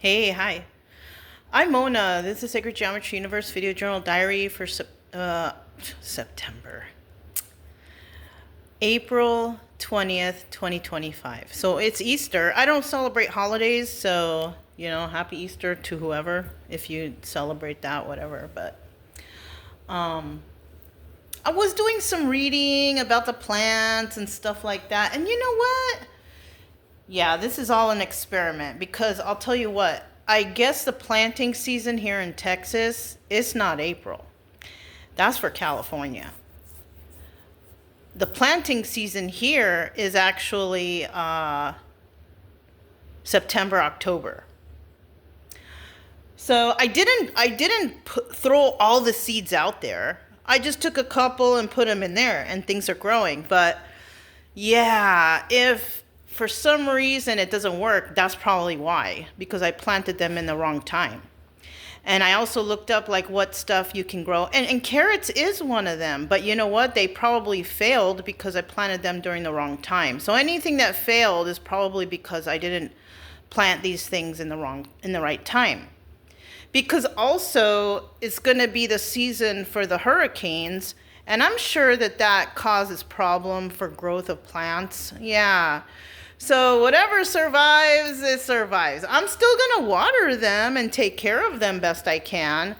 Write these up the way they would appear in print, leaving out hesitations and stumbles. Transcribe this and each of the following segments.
Hey, hi. I'm Mona. This is Sacred Geometry Universe Video Journal Diary for September. April 20th, 2025. So it's Easter. I don't celebrate holidays, so, happy Easter to whoever, if you celebrate that, whatever. But I was doing some reading about the plants and stuff like that. And you know what? Yeah, this is all an experiment because I'll tell you what, I guess the planting season here in Texas, it's not April. That's for California. The planting season here is actually September, October. So I didn't throw all the seeds out there. I just took a couple and put them in there, and things are growing. But yeah, if for some reason it doesn't work, that's probably why, because I planted them in the wrong time. And I also looked up like what stuff you can grow. And carrots is one of them. But you know what? They probably failed because I planted them during the wrong time. So anything that failed is probably because I didn't plant these things in the right time. Because also it's going to be the season for the hurricanes, and I'm sure that causes problem for growth of plants. Yeah. So whatever survives, it survives. I'm still going to water them and take care of them best I can.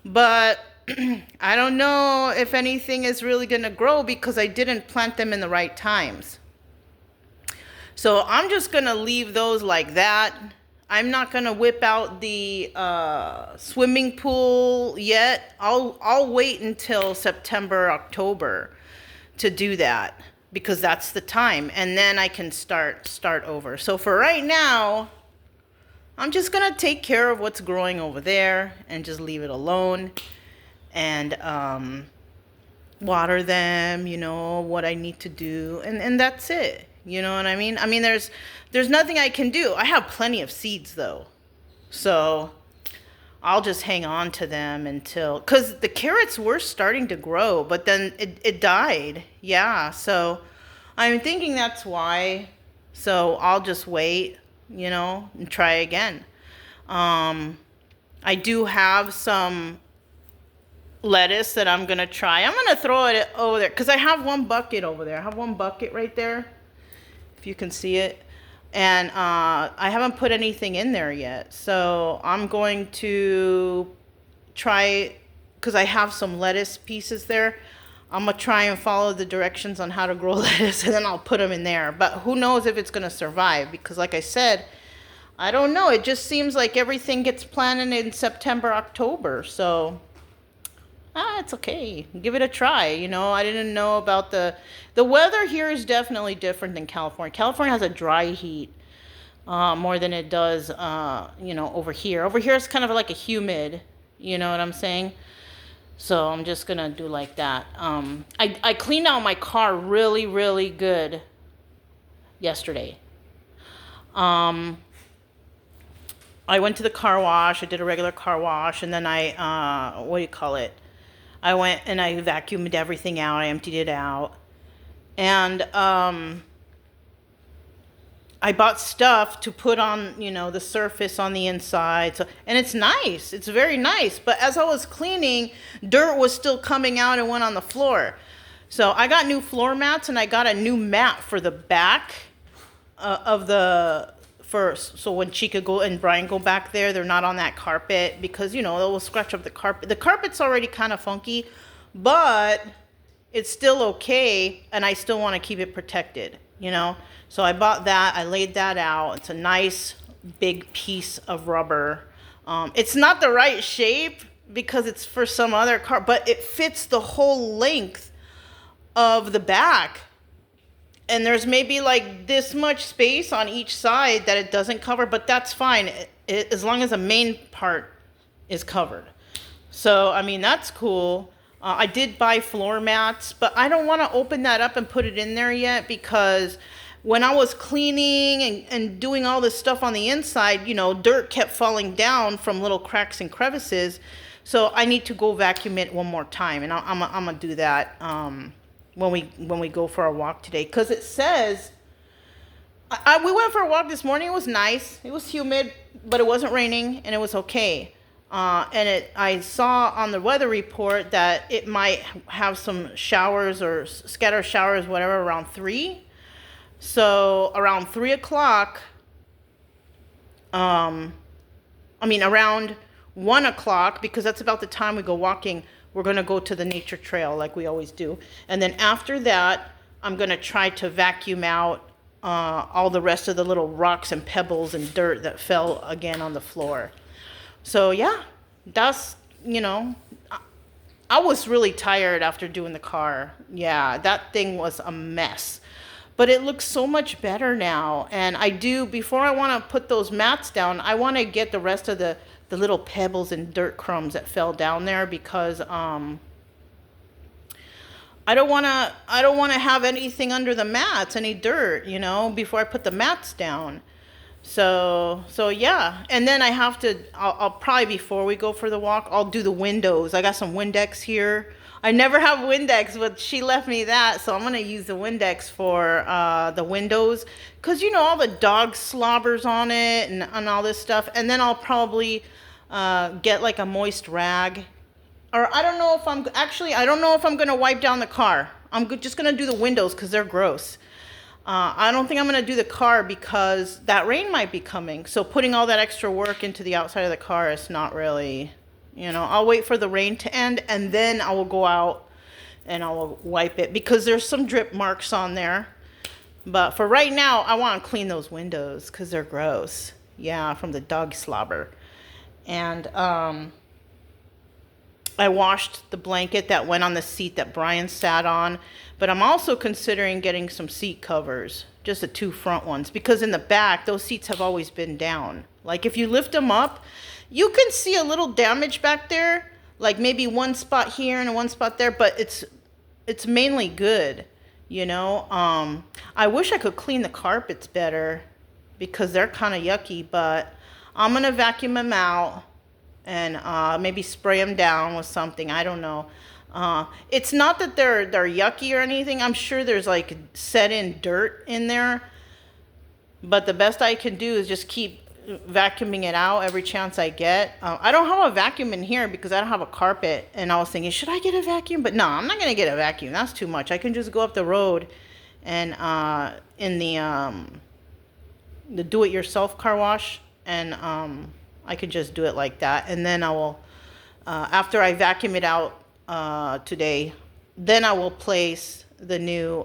But I don't know if anything is really going to grow because I didn't plant them in the right times. So I'm just going to leave those like that. I'm not going to whip out the swimming pool yet. I'll wait until September, October to do that, because that's the time, and then I can start over. So for right now, I'm just gonna take care of what's growing over there and just leave it alone, and water them, what I need to do, and that's it. You know what I mean? I mean, there's nothing I can do. I have plenty of seeds though, so I'll just hang on to them because the carrots were starting to grow, but then it died. Yeah, so I'm thinking that's why. So I'll just wait, and try again. I do have some lettuce that I'm going to try. I'm going to throw it over there because I have one bucket over there. I have one bucket right there, if you can see it. And I haven't put anything in there yet. So I'm going to try, because I have some lettuce pieces there. I'm going to try and follow the directions on how to grow lettuce, and then I'll put them in there. But who knows if it's going to survive, because like I said, I don't know. It just seems like everything gets planted in September, October. So it's okay. Give it a try. I didn't know about the weather here is definitely different than California. California has a dry heat more than it does, over here. Over here it's kind of like a humid, you know what I'm saying? So I'm just going to do like that. I cleaned out my car really, really good yesterday. I went to the car wash. I did a regular car wash, and then I went and I vacuumed everything out. I emptied it out. And I bought stuff to put on, the surface on the inside. So, and it's nice. It's very nice. But as I was cleaning, dirt was still coming out and went on the floor. So I got new floor mats, and I got a new mat for the back so when Chica and Brian go back there, they're not on that carpet because, they will scratch up the carpet. The carpet's already kind of funky, but it's still okay, and I still want to keep it protected, So I bought that. I laid that out. It's a nice big piece of rubber. It's not the right shape because it's for some other car, but it fits the whole length of the back. And there's maybe like this much space on each side that it doesn't cover, but that's fine as long as the main part is covered. So, I mean, that's cool. I did buy floor mats, but I don't want to open that up and put it in there yet because when I was cleaning and doing all this stuff on the inside, dirt kept falling down from little cracks and crevices. So I need to go vacuum it one more time, and I'm going to do that when we go for our walk today, because it says We went for a walk this morning. It was nice. It was humid, but it wasn't raining, and it was okay. I saw on the weather report that it might have some showers or scatter showers, whatever, around 3. So around 3 o'clock, around 1 o'clock, because that's about the time we go walking, we're going to go to the nature trail like we always do. And then after that, I'm going to try to vacuum out all the rest of the little rocks and pebbles and dirt that fell again on the floor. So yeah, that's, I was really tired after doing the car. Yeah, that thing was a mess. But it looks so much better now. And before I want to put those mats down, I want to get the rest of the little pebbles and dirt crumbs that fell down there, because I don't want to have anything under the mats, any dirt, before I put the mats down. So yeah. And then I'll probably, before we go for the walk, I'll do the windows. I got some Windex here. I never have Windex, but she left me that, so I'm going to use the Windex for the windows, because, all the dog slobbers on it and all this stuff. And then I'll probably get like a moist rag. Or I don't know if I'm going to wipe down the car. I'm just going to do the windows because they're gross. I don't think I'm going to do the car because that rain might be coming. So putting all that extra work into the outside of the car is not really, I'll wait for the rain to end, and then I will go out and I will wipe it, because there's some drip marks on there. But for right now, I want to clean those windows because they're gross. Yeah, from the dog slobber. And I washed the blanket that went on the seat that Brian sat on, but I'm also considering getting some seat covers, just the 2 front ones, because in the back, those seats have always been down. Like if you lift them up, you can see a little damage back there, like maybe one spot here and one spot there, but it's mainly good, I wish I could clean the carpets better because they're kind of yucky, but I'm going to vacuum them out and maybe spray them down with something. I don't know. It's not that they're yucky or anything. I'm sure there's like set in dirt in there, but the best I can do is just keep vacuuming it out every chance I get. I don't have a vacuum in here because I don't have a carpet, and I was thinking, should I get a vacuum? But no, I'm not gonna get a vacuum. That's too much. I can just go up the road and in the do-it-yourself car wash, and I could just do it like that. And then I will, after I vacuum it out today, then I will place the new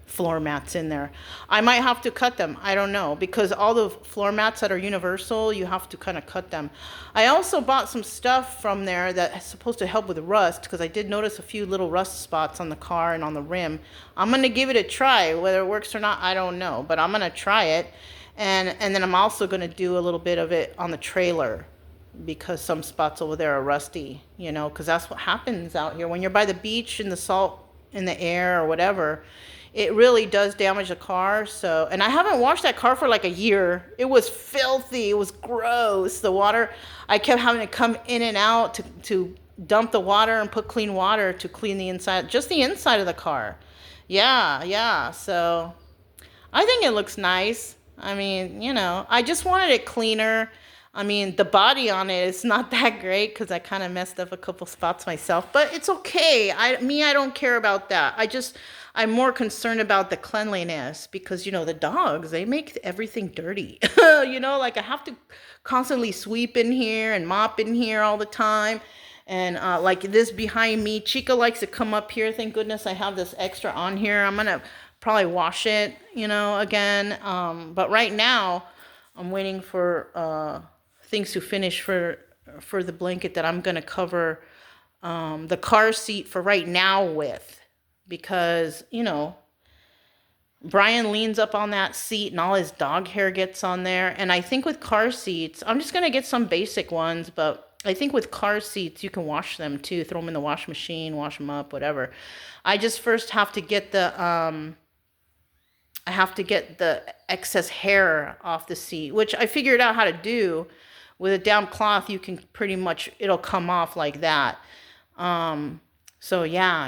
floor mats in there. I might have to cut them. I don't know, because all the floor mats that are universal, you have to kind of cut them. I also bought some stuff from there that's supposed to help with rust, because I did notice a few little rust spots on the car and on the rim. I'm going to give it a try. Whether it works or not, I don't know, but I'm going to try it. And then I'm also going to do a little bit of it on the trailer, because some spots over there are rusty, because that's what happens out here when you're by the beach and the salt in the air or whatever. It really does damage the car. So, and I haven't washed that car for like a year. It was filthy. It was gross. The water, I kept having to come in and out to dump the water and put clean water to clean the inside, just the inside of the car. Yeah. So I think it looks nice. I mean, I just wanted it cleaner. I mean, the body on it is not that great because I kind of messed up a couple spots myself, but it's okay. I don't care about that. I'm more concerned about the cleanliness, because, the dogs, they make everything dirty. Like I have to constantly sweep in here and mop in here all the time. And like this behind me, Chica likes to come up here. Thank goodness I have this extra on here. I'm going to probably wash it, again. But right now, I'm waiting for things to finish for the blanket that I'm going to cover the car seat for right now with. Because, Brian leans up on that seat and all his dog hair gets on there. And I think with car seats, I'm just going to get some basic ones, but I think with car seats, you can wash them too. Throw them in the wash machine, wash them up, whatever. I just first have to get the excess hair off the seat, which I figured out how to do. With a damp cloth, you can pretty much, it'll come off like that. So yeah,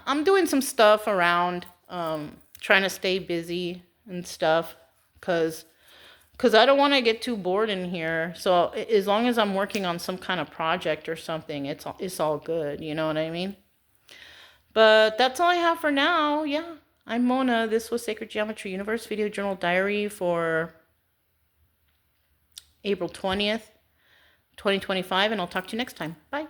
I'm doing some stuff around, trying to stay busy and stuff, because I don't want to get too bored in here. So as long as I'm working on some kind of project or something, it's all good. You know what I mean? But that's all I have for now. Yeah, I'm Mona. This was Sacred Geometry Universe Video Journal Diary for April 20th, 2025, and I'll talk to you next time. Bye.